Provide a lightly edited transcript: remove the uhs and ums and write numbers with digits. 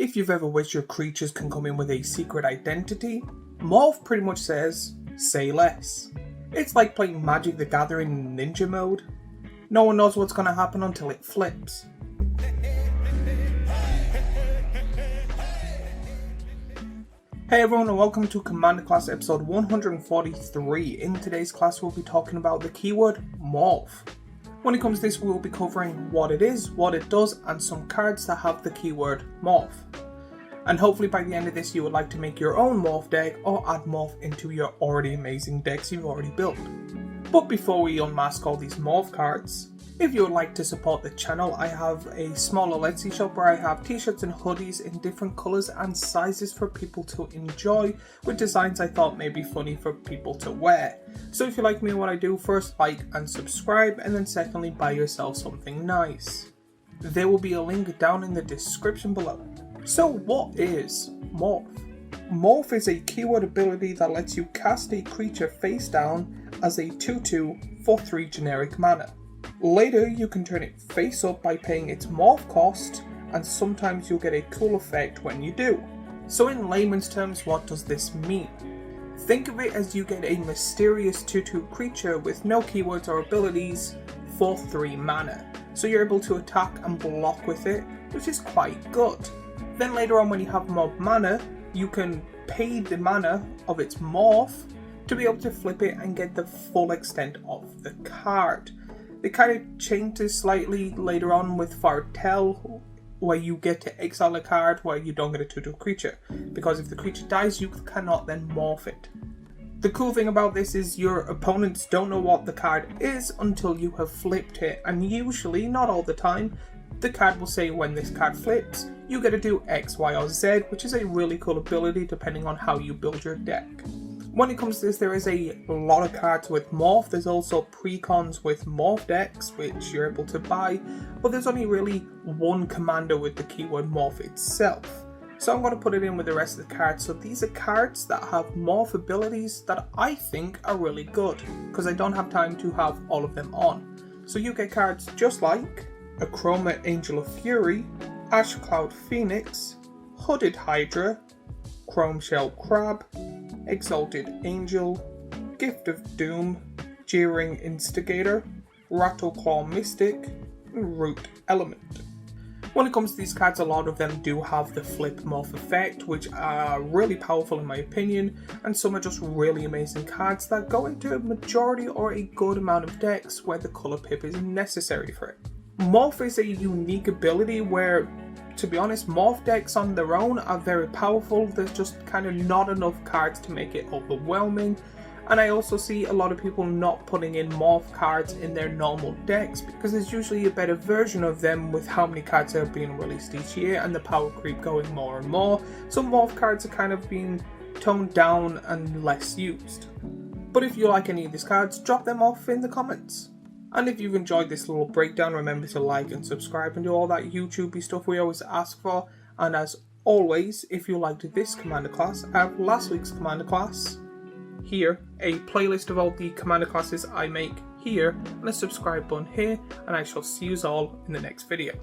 If you've ever wished your creatures can come in with a secret identity, Morph pretty much says, say less. It's like playing Magic the Gathering in ninja mode. No one knows what's going to happen until it flips. Hey everyone, and welcome to Commander Class episode 143. In today's class we'll be talking about the keyword Morph. When it comes to this, we will be covering what it is, what it does, and some cards that have the keyword Morph. And hopefully by the end of this you would like to make your own Morph deck or add Morph into your already amazing decks you've already built. But before we unmask all these Morph cards, if you would like to support the channel, I have a smaller Etsy shop where I have t-shirts and hoodies in different colours and sizes for people to enjoy, with designs I thought may be funny for people to wear. So if you like me and what I do, first like and subscribe, and then secondly buy yourself something nice. There will be a link down in the description below. So what is Morph? Morph is a keyword ability that lets you cast a creature face down as a 2/2 for 3 generic mana. Later you can turn it face up by paying its morph cost, and sometimes you'll get a cool effect when you do. So in layman's terms, what does this mean? Think of it as you get a mysterious 2/2 creature with no keywords or abilities for 3 mana. So you're able to attack and block with it, which is quite good. Then later on when you have more mana, you can pay the mana of its morph to be able to flip it and get the full extent of the card. They kind of change this slightly later on with Fartel, where you get to exile a card where you don't get a 2/2 creature, because if the creature dies you cannot then morph it. The cool thing about this is your opponents don't know what the card is until you have flipped it, and usually, not all the time, the card will say when this card flips, you get to do X, Y or Z, which is a really cool ability depending on how you build your deck. When it comes to this, there is a lot of cards with Morph. There's also precons with Morph decks, which you're able to buy, but there's only really one commander with the keyword Morph itself. So I'm going to put it in with the rest of the cards. So these are cards that have Morph abilities that I think are really good, because I don't have time to have all of them on. So you get cards just like a Chroma Angel of Fury, Ash Cloud Phoenix, Hooded Hydra, Chrome Shell Crab, Exalted Angel, Gift of Doom, Jeering Instigator, Rattleclaw Mystic, and Root Element. When it comes to these cards, a lot of them do have the flip morph effect, which are really powerful in my opinion, and some are just really amazing cards that go into a majority or a good amount of decks where the colour pip is necessary for it. Morph is a unique ability where, to be honest, Morph decks on their own are very powerful. There's just kind of not enough cards to make it overwhelming. And I also see a lot of people not putting in Morph cards in their normal decks because there's usually a better version of them with how many cards are being released each year and the power creep going more and more. So Morph cards are kind of being toned down and less used. But if you like any of these cards, drop them off in the comments. And if you've enjoyed this little breakdown, remember to like and subscribe and do all that YouTubey stuff we always ask for. And as always, if you liked this Commander class, I have last week's Commander class here, a playlist of all the Commander classes I make here, and a subscribe button here, and I shall see you all in the next video.